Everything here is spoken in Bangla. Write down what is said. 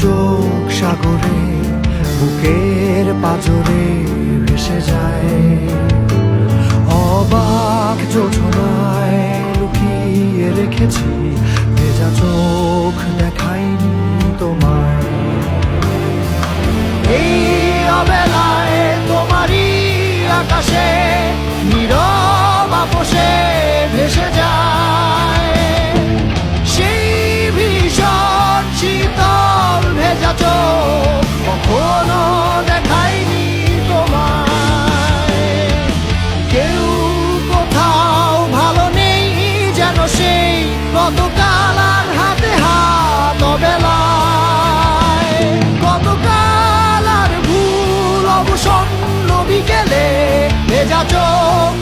চোখ সাগরে বুকের পাজরে ভেসে যায়। অবাক যোজনায় লুকিয়ে রেখেছি ভেজা চোখ দেখাইনি তোমায়। এই অবেলায় তোমারই আকাশে নীরব আপোষে ভেসে যায় সেই ভীষণ শীতল ভেজা চোখ কখনো দেখাইনি তোমায়। কেউ কোথাও ভালো নেই যেন সেই গতকাল আর হাতে হাত অবেলায়। গতকাল আর ভুল অবসন্ন বিকেলে ভেজা চোখ